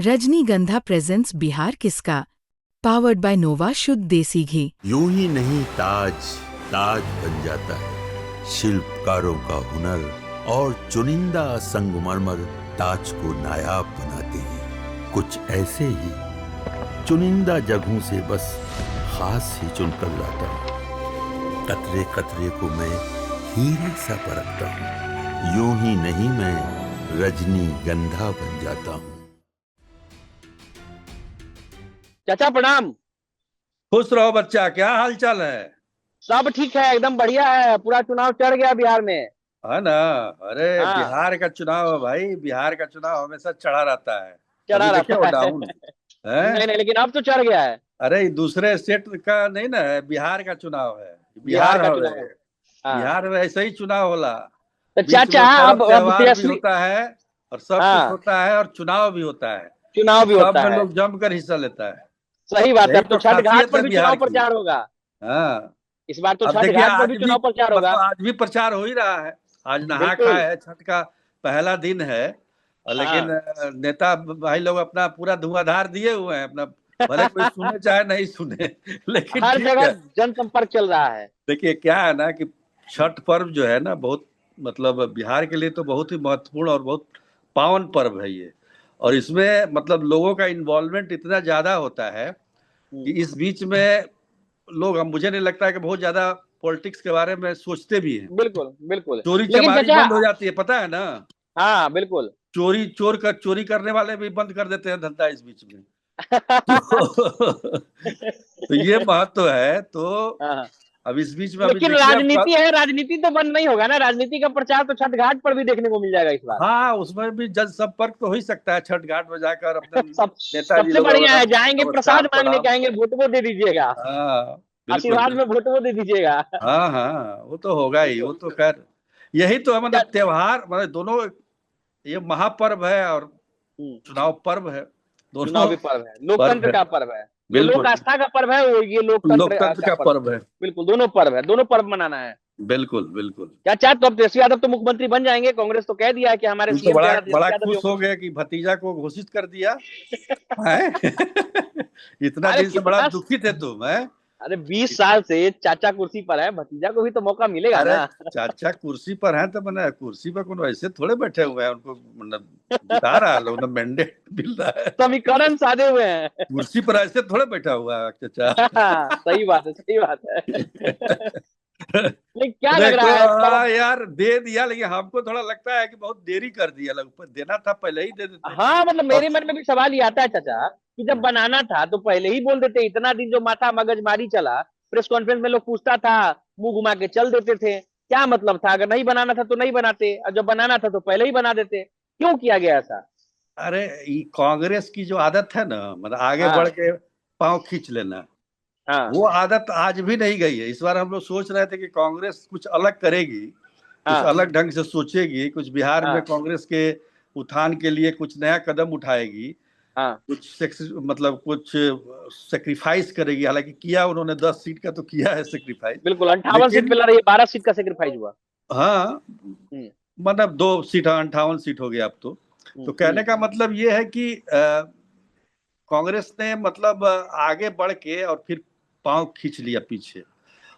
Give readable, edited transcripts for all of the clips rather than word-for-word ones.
रजनीगंधा प्रेजेंट्स बिहार किसका, powered by नोवा शुद्ध देसी घी। यूं ही नहीं ताज ताज बन जाता है, शिल्पकारों का हुनर और चुनिंदा संगमरमर ताज को नायाब बनाते हैं। कुछ ऐसे ही चुनिंदा जगहों से बस खास ही चुनकर लाता हूँ। कतरे कतरे को मैं हीरे सा परखता हूँ। यूं ही नहीं मैं रजनीगंधा बन जाता हूँ। चाचा प्रणाम। खुश रहो बच्चा, क्या हाल चाल है? सब ठीक है, एकदम बढ़िया है। पूरा चुनाव चढ़ गया बिहार में, है ना? अरे हाँ। बिहार का चुनाव है भाई, बिहार का चुनाव हमेशा चढ़ा रहता है, चढ़ा कभी देखे रहता हो है डाउन है? नहीं, लेकिन अब तो चढ़ गया है। अरे दूसरे स्टेट का नहीं ना है, बिहार का चुनाव है। बिहार बिहार का हवे, चुनाव, हाँ। बिहार में ऐसे ही चुनाव होला। तो बीच चाचा में पर्व अब त्योहार भी तेजस्वी, होता है और सब कुछ हाँ, होता है और चुनाव भी होता है। चुनाव भी सब होता में है। लोग जमकर हिस्सा लेता है। सही बात है। यही अब तो तो छठ घाट खासियत पर है भी बिहार चुनाव की। प्रचार होगा। हाँ, इस बार तो अब छठ देखिए घाट पर भी आज भी चुनाव प्रचार होगा। मतलब आज भी प्रचार हो ही रहा है। आज नहा बिल्कुल, खाए है, छठ का पहला दिन है। लेकिन हाँ। नेता भाई लोग अपना पूरा धुआंधार दिए हुए हैं अपना, भले कोई सुने चाहे नहीं सुने लेकिन हर ठीक जगह है। जनसंपर्क चल रहा है। देखिए क्या है ना कि छठ पर्व जो है ना, बहुत मतलब बिहार के लिए तो बहुत ही महत्वपूर्ण और बहुत पावन पर्व है ये। और इसमें मतलब लोगों का इन्वॉल्वमेंट इतना ज्यादा होता है कि इस बीच में लोग, अब मुझे नहीं लगता है कि बहुत ज्यादा पॉलिटिक्स के बारे में सोचते भी हैं। बिल्कुल बिल्कुल। चोरी लेकिन चमारी चाचा, बंद हो जाती है, पता है ना? हाँ बिल्कुल चोरी करने वाले भी बंद कर देते हैं धंधा इस बीच में। तो ये महत्व है। तो हाँ। अब इस बीच में अभी लेकिन देखिए राजनीति है, राजनीति तो बंद नहीं होगा ना। राजनीति का प्रचार तो छठ घाट पर भी देखने को मिल जाएगा इस बार। हाँ, उसमें भी जन संपर्क तो हो ही सकता है छठ घाट में जाकर अपने नेताजी सबसे लोग बढ़िया वगैरह है, जाएंगे नमस्कार प्रसाद मांगने, प्रणाम। कहेंगे वोट वो दे दीजिएगा, हाँ बिल्कुल आशीर्वाद में बिल्कुल। वोट वो दे दीजिएगा। हाँ हाँ, वो तो होगा ही, वो बिल्कुल। तो खैर यही तो है। मतलब चा- त्योहार मतलब दोनों, ये महापर्व है और हम्म, चुनाव पर्व है, दोनों चुनाव भी पर्व है, पर्व लोकतंत्र है। का पर्व है। जो लोक बिल्कुल, आस्था का पर्व है वो ये लोकतंत्र लोकतंत्र का का पर्व है। पर्व है। बिल्कुल, दोनों पर्व है, दोनों पर्व मनाना है। बिल्कुल बिल्कुल। क्या चाह तो अब तेजस्वी यादव तो मुख्यमंत्री बन जाएंगे। कांग्रेस तो कह दिया है कि हमारे तुम तो सीएम बड़ा चेहरा बड़ा तेजस्वी यादव ही खुश होंगे। हो गए कि भतीजा को घोषित कर दिया है। इतना अरे दिन से बड़ा कितना, दुखी थे तुम है? अरे 20 साल से चाचा कुर्सी पर है, भतीजा को भी तो मौका मिलेगा अरे ना। चाचा कुर्सी पर हैं तो मैंने कुर्सी पर कौन ऐसे थोड़े बैठे हुए हैं, उनको मतलब जिता रहा है लोग, मैंडेट मिल रहा है। समीकरण साधे हुए हैं। कुर्सी पर ऐसे थोड़े बैठा हुआ है चाचा। सही बात है, सही बात है। लेकिन क्या लग देखो रहा है मतलब? यार, दे दिया, लेकिन हमको थोड़ा लगता है कि बहुत देरी कर दिया। लोग देना था पहले ही दे देते। हाँ मतलब और मेरे मन में भी सवाल ये आता है चाचा कि जब बनाना था तो पहले ही बोल देते। इतना दिन जो माथा मगजमारी चला, प्रेस कॉन्फ्रेंस में लोग पूछता था, मुंह घुमा के चल देते थे। क्या मतलब था? अगर नहीं बनाना था तो नहीं बनाते, और जब बनाना था तो पहले ही बना देते। क्यों किया गया ऐसा? अरे ये कांग्रेस की जो आदत है ना, मतलब आगे बढ़ हाँ, के पांव खींच लेना, हाँ, वो आदत आज भी नहीं गई है। इस बार हम लोग सोच रहे थे कि कांग्रेस कुछ अलग करेगी, कुछ हाँ, अलग ढंग से सोचेगी, कुछ बिहार में हाँ, कांग्रेस के उत्थान के लिए कुछ नया कदम उठाएगी, हाँ। मतलब कुछ सेक्रीफाइस करेगी। हालांकि किया उन्होंने, 10 सीट का तो किया है सेक्रीफाइस। बिल्कुल, 58 सीट पे लेकिन लड़ रही है, 12 सीट का सेक्रीफाइस हुआ। हाँ, हम्म, मतलब 2 सीट, 58 सीट हो गया अब तो। हम्म, तो कहने का मतलब ये है कि कांग्रेस ने मतलब आगे बढ़ के और फिर पांव खींच लिया पीछे।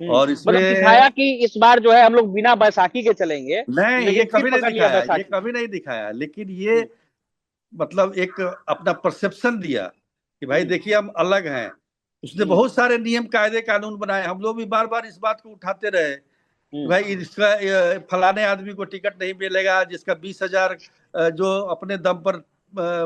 और मतलब दिखाया इसमें कि इस बार जो है हम लोग बिना बैसाखी के चलेंगे, नहीं, ये लेकिन फिर कभी नहीं पकड़ लिया दिखाया, ये बैसाखी। कभी नहीं दिखाया, लेकिन ये हम्म, मतलब एक अपना परसेप्शन दिया कि भाई हम्म, देखिए हम अलग हैं। उसने हम्म, बहुत सारे नियम कायदे कानून बनाए, हम लोग भी बार बार इस बात को उठाते रहे कि हम्म, भाई इसका फलाने आदमी को टिकट नहीं मिलेगा, जिसका 20,000 जो अपने दम पर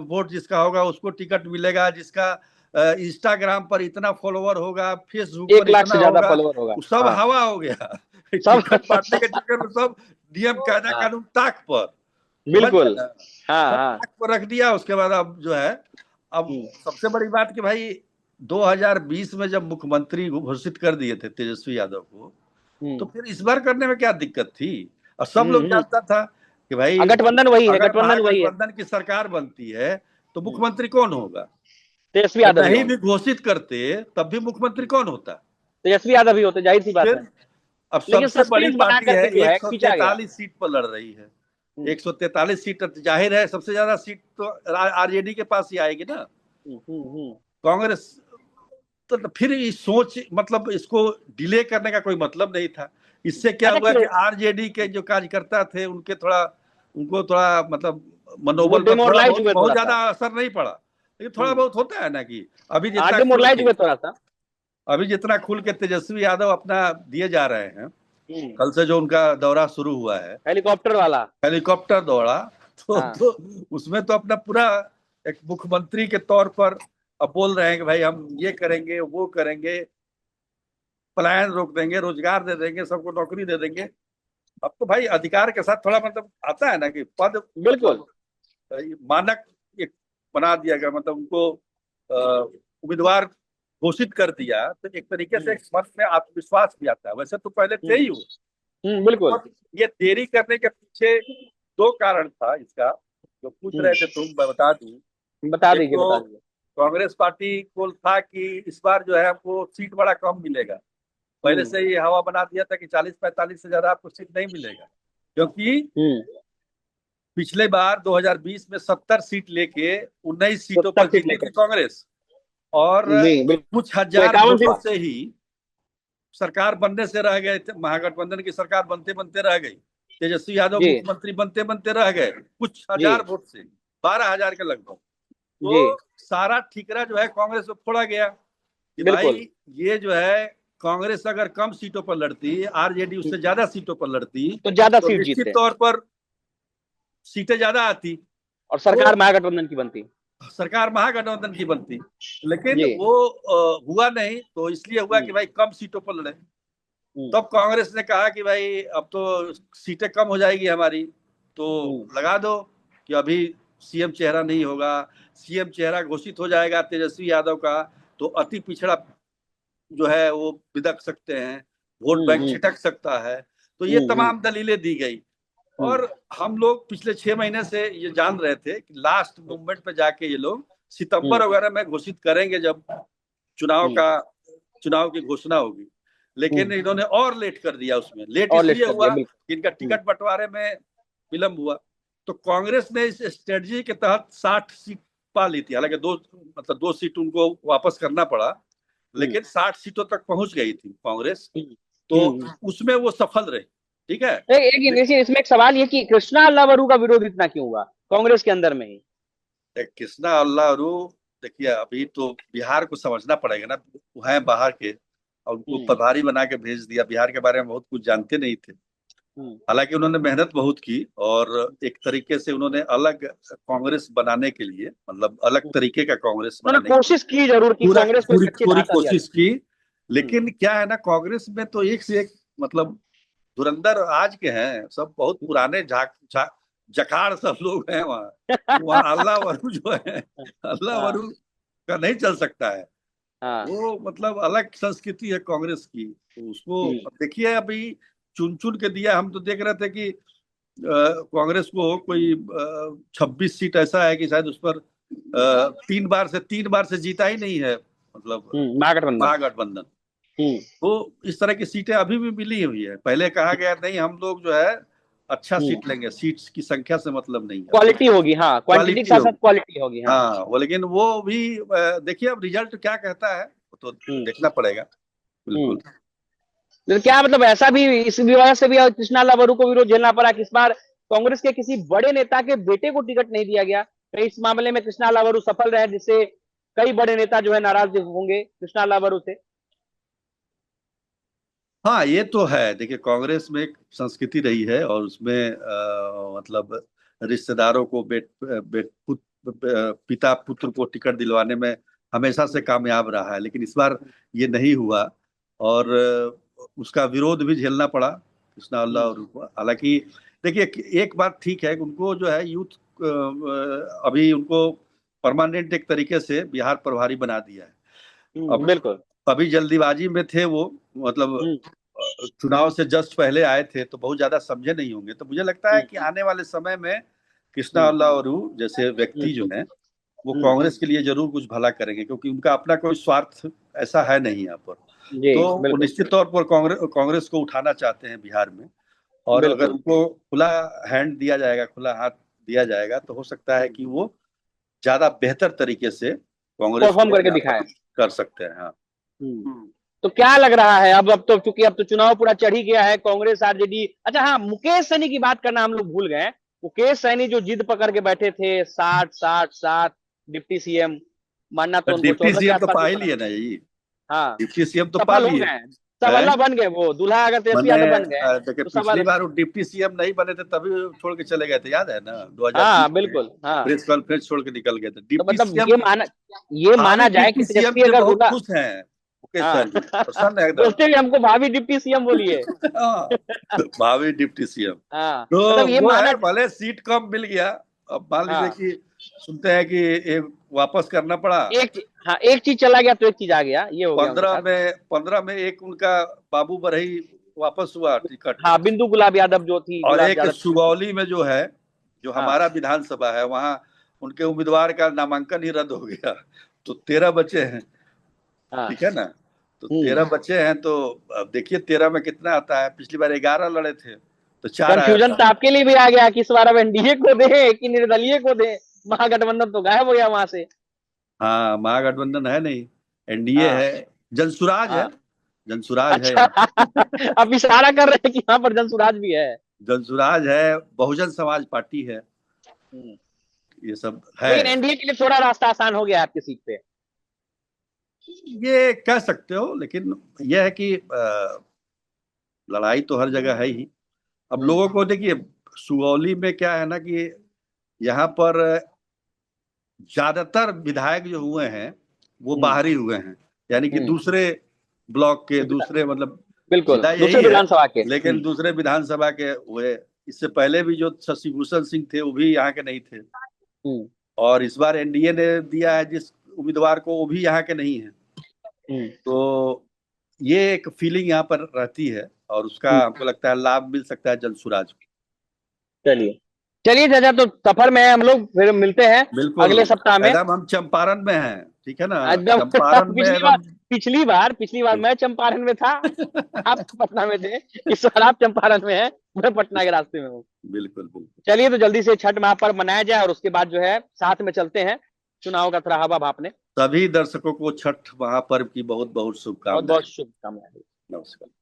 वोट जिसका होगा उसको टिकट मिलेगा, जिसका इंस्टाग्राम पर इतना फॉलोवर होगा, फेसबुक पर 1 लाख इतना से ज्यादा होगा, फॉलोवर होगा, वो सब हाँ। हवा हो गया। सब टिकट बांटने के चक्कर में सब नियम कायदा हाँ, कानून ताक पर, समझ गए बिल्कुल, ना? हाँ, सब हाँ। ताक पर रख दिया। उसके बाद अब जो है, अब हम्म, सबसे बड़ी बात कि भाई 2020 में जब मुख्यमंत्री घोषित कर दिए थे तेजस्वी यादव को, तो हम्म, फिर इस बार करने में क्या दिक्कत थी? और सब हम्म, लोग जानता था कि भाई गठबंधन वही है, अगर गठबंधन वही है। महागठबंधन की सरकार बनती है तो हम्म, मुख्यमंत्री कौन होगा? तेजस्वी और यादव ही नहीं होंगे। भी घोषित करते तब भी मुख्यमंत्री कौन होता? तेजस्वी यादव ही होते, जाहिर सी बात है। फिर अब लेकिन सबसे बड़ी सस्पेंस बना पार्टी है, करके जो है खींचा गया। 143 सीट पर लड़ रही है, 143 सीट जाहिर है, सबसे ज्यादा सीट तो आरजेडी के पास ही आएगी ना। कांग्रेस तो फिर इस सोच मतलब इसको डिले करने का कोई मतलब नहीं था। इससे क्या हुआ कि आरजेडी के जो कार्यकर्ता थे उनको थोड़ा मतलब मनोबल पर बहुत ज्यादा असर नहीं पड़ा, लेकिन थोड़ा बहुत होता है ना कि अभी जितना खुल के तेजस्वी यादव अपना दिए जा रहे हैं, कल से जो उनका दौरा शुरू हुआ है हेलीकॉप्टर दौरा, तो उसमें तो अपना पूरा एक मुख्यमंत्री के तौर पर अब बोल रहे हैं कि भाई हम ये करेंगे वो करेंगे, पलायन रोक देंगे, रोजगार दे देंगे, सबको नौकरी दे देंगे। अब तो भाई अधिकार के साथ थोड़ा मतलब आता है ना कि पद बिल्कुल मानक एक बना दिया गया, मतलब उनको उम्मीदवार घोषित कर दिया, तो एक तरीके से मन में आत्मविश्वास भी आता है। वैसे तो पहले थे ही वो, बिल्कुल। ये देरी करने के पीछे 2 कारण था इसका, जो पूछ रहे थे तुम, मैं बता दीजिए। कांग्रेस पार्टी को था कि इस बार जो है आपको सीट बड़ा कम मिलेगा। पहले से ही हवा बना दिया था कि 40-45 से ज्यादा आपको सीट नहीं मिलेगा, क्योंकि पिछले बार 2020 में 70 सीट लेके 19 सीटों पर जीती थी कांग्रेस, और कुछ हजार वोटों से ही सरकार बनने से रह गए थे। महागठबंधन की सरकार बनते बनते रह गई, तेजस्वी यादव मुख्यमंत्री बनते बनते रह गए, कुछ हजार वोट से 12,000 के लगभग। तो सारा ठीकरा जो है कांग्रेस को फोड़ा गया कि भाई ये जो है कांग्रेस अगर कम सीटों पर लड़ती, आरजेडी उससे ज्यादा सीटों पर लड़ती तो ज्यादा सीट जीतते, निश्चित तौर पर सीटें ज्यादा आती और सरकार महागठबंधन की बनती। लेकिन वो हुआ नहीं, तो इसलिए हुआ कि भाई कम सीटों पर लड़े। तब कांग्रेस ने कहा कि भाई अब तो सीटें कम हो जाएगी हमारी, तो लगा दो कि अभी सीएम चेहरा नहीं होगा, सीएम चेहरा घोषित हो जाएगा तेजस्वी यादव का, तो अति पिछड़ा जो है वो बिदक सकते हैं, वोट बैंक छिटक सकता है। तो ये तमाम दलीलें दी गई, और हम लोग पिछले 6 महीने से ये जान रहे थे कि लास्ट मूवमेंट पे जाके ये लोग सितंबर वगैरह में घोषित करेंगे जब चुनाव की घोषणा होगी। लेकिन इन्होंने और लेट कर दिया। उसमें लेट इसलिए हुआ कि इनका टिकट बंटवारे में विलंब हुआ। तो कांग्रेस ने इस स्ट्रेटजी के तहत 60 सीट पा ली थी, हालांकि 2 सीट उनको वापस करना पड़ा, लेकिन 60 सीटों तक पहुंच गई थी कांग्रेस, तो उसमें वो सफल रही। ठीक है, इसमें एक सवाल ये कि कृष्णा अल्लावरू का विरोध इतना क्यों हुआ कांग्रेस के अंदर में ही? कृष्णा अल्लावरू, देखिए अभी तो बिहार को समझना पड़ेगा ना, वो है बाहर के, और उनको प्रभारी बना के भेज दिया। बिहार के बारे में बहुत कुछ जानते नहीं थे, हालांकि उन्होंने मेहनत बहुत की, और एक तरीके से उन्होंने अलग कांग्रेस बनाने के लिए, मतलब अलग तरीके का कांग्रेस बनाने कोशिश की, जरूर की, कांग्रेस पूरी कोशिश की। लेकिन क्या है ना, कांग्रेस में तो एक से एक मतलब धुरंधर आज के हैं, सब बहुत पुराने जखाड़ सब लोग हैं वहाँ अल्लावरू जो है, अल्लावरू का नहीं चल सकता है। वो मतलब अलग संस्कृति है कांग्रेस की, तो उसको देखिए अभी चुन चुन के दिया। हम तो देख रहे थे कि कांग्रेस को कोई 26 सीट ऐसा है कि शायद उस पर 3 बार से जीता ही नहीं है, मतलब महागठबंधन। तो इस तरह की सीटें अभी भी मिली हुई है। पहले कहा गया नहीं, हम लोग जो है अच्छा सीट लेंगे, सीट्स की संख्या से मतलब नहीं है, क्वालिटी होगी। हाँ, क्वांटिटी के साथ क्वालिटी होगी। हाँ, लेकिन वो भी देखिए अब रिजल्ट क्या कहता है तो देखना पड़ेगा। बिल्कुल। तो क्या मतलब ऐसा भी इस वजह से भी कृष्णा अल्लावरू को विरोध झेलना पड़ा कि इस बार कांग्रेस के किसी बड़े नेता के बेटे को टिकट नहीं दिया गया? तो इस मामले में कृष्णा अल्लावरू सफल रहे, जिससे कई बड़े नेता जो है नाराज होंगे कृष्णा अल्लावरू से। हाँ, ये तो है। देखिए कांग्रेस में एक संस्कृति रही है, और उसमें मतलब रिश्तेदारों को पिता पुत्र को टिकट दिलवाने में हमेशा से कामयाब रहा है। लेकिन इस बार ये नहीं हुआ, और उसका विरोध भी झेलना पड़ा कृष्णा अल्लावरू को। हालांकि देखिए एक बात ठीक है, उनको जो है यूथ अभी उनको परमानेंट एक तरीके से बिहार प्रभारी बना दिया है। बिल्कुल। अभी जल्दीबाजी में थे वो, मतलब चुनाव से जस्ट पहले आए थे, तो बहुत ज्यादा समझे नहीं होंगे। तो मुझे लगता है कि आने वाले समय में कृष्णा अल्लावरू जैसे व्यक्ति जो है वो कांग्रेस के लिए जरूर कुछ भला करेंगे, क्योंकि उनका अपना कोई स्वार्थ ऐसा है नहीं यहाँ पर। तो निश्चित तौर पर कांग्रेस को उठाना चाहते हैं बिहार में, और अगर बिल्कुल उनको खुला हैंड दिया जाएगा, खुला हाथ दिया जाएगा, तो हो सकता है कि वो ज्यादा बेहतर तरीके से कांग्रेस परफॉर्म को करके यहाँ दिखाए। पर कर सकते हैं। हाँ। तो क्या लग रहा है अब तो चूंकि अब तो चुनाव पूरा चढ़ ही गया है, कांग्रेस आरजेडी। अच्छा हाँ, मुकेश सहनी की बात करना हम लोग भूल गए। मुकेश सहनी जो जिद पकड़ के बैठे थे 60-60-60 डिप्टी सीएम, मानना तो तो उनको डिप्टी 14 के सीएम तो आसपास पा ही ही पड़ा। लिए ना जी। हाँ, डिप्टी सीएम तो पा सफल हो लिए गए, सब हैं। अल्लाह बन गए, वो दूल्हा अगर तेजस्वी मैंने यादव बन गए देखिए, तो सब पिछली बार वो डिप्टी सीएम नहीं बने थे तभी छोड़ के चले गए थे, याद है ना, 2020 हाँ में बिल्कुल हाँ। प्रेस कॉन्फ्रेंस छोड़ के निकल गए थे तो डिप्टी मतलब सीएम। ये माना भावी जाए कि डिप्टी सीएम तेजस्वी से अगर बहुत दूल्हा। खुश हैं मुकेश हाँ सहनी, प्रसन्न है एकदम। बोलते भी हमको भाभी डिप्टी सीएम बोलिए। हाँ, भावी डिप्टी सीएम। हाँ तो मतलब ये वो माना। है, भले सीट कम मिल गया, अब मान लीजिए हाँ कि सुनते हैं कि ये वापस करना पड़ा। हाँ एक चीज चला गया तो एक चीज आ गया, ये हो गया उनके साथ। 15 में एक उनका बाबू बरही वापस हुआ टिकट, हाँ बिंदु गुलाब यादव जो थी, और गुलाब एक यादव थी। सुगौली में जो है, जो हाँ हमारा विधानसभा है, वहां उनके उम्मीदवार का नामांकन ही रद्द हो गया। तो 13 बचे हैं, हाँ। ठीक है ना। तो 13 बचे हैं, तो अब देखिए 13 में कितना आता है। पिछली बार 11 लड़े थे तो 4 आया कंफ्यूजन था। तो आपके लिए भी आ गया कि इस बार अब एनडीए को दे कि निर्दलीय को दे। महागठबंधन तो गायब हो गया वहां से। हाँ, महागठबंधन है नहीं, एनडीए हाँ है, जनसुराज है, हाँ। जनसुराज है अच्छा यहाँ। अब इशारा कर रहे हैं कि यहाँ पर जनसुराज भी है। जनसुराज है, बहुजन समाज पार्टी है, हम्म। ये सब है। लेकिन एनडीए के लिए थोड़ा रास्ता आसान हो गया आपकी सीट पे। ये कह सकते हो, लेकिन यह है कि लड़ाई तो हर जगह है ही। अब हम्म लोगों को देखिए, सुगौली में क्या है ना कि यहाँ पर ज्यादातर विधायक जो हुए हैं वो हम्म बाहरी हुए हैं, यानी कि हम्म। दूसरे ब्लॉक के, दूसरे मतलब बिल्कुल विधा दूसरे यही है, विधानसभा के। लेकिन दूसरे विधानसभा के हुए। इससे पहले भी जो शशि भूषण सिंह थे वो भी यहाँ के नहीं थे, हम्म और इस बार एनडीए ने दिया है जिस उम्मीदवार को, वो भी यहाँ के नहीं है। हम्म तो ये एक फीलिंग यहाँ पर रहती है, और उसका हम्म। हमको लगता है लाभ मिल सकता है जनसुराज को। चलिए चलिए चाचा, तो सफर में हैं हम लोग, फिर मिलते हैं बिल्कुल, अगले सप्ताह में। एकदम हम चंपारण में हैं, ठीक है ना, एकदम चंपारण में पिछली बार एकदम। पिछली बार मैं चंपारण में था, आप तो पटना में थे। इस बार आप चंपारण में हैं, मैं पटना के रास्ते में हूँ। बिल्कुल बिल्कुल। चलिए तो जल्दी से छठ महापर्व मनाया जाए और उसके बाद जो है साथ में चलते हैं, चुनाव का थोड़ा हवा भापने। सभी दर्शकों को छठ महापर्व की बहुत बहुत बहुत शुभकामनाएं। बहुत शुभकामनाएं। नमस्कार।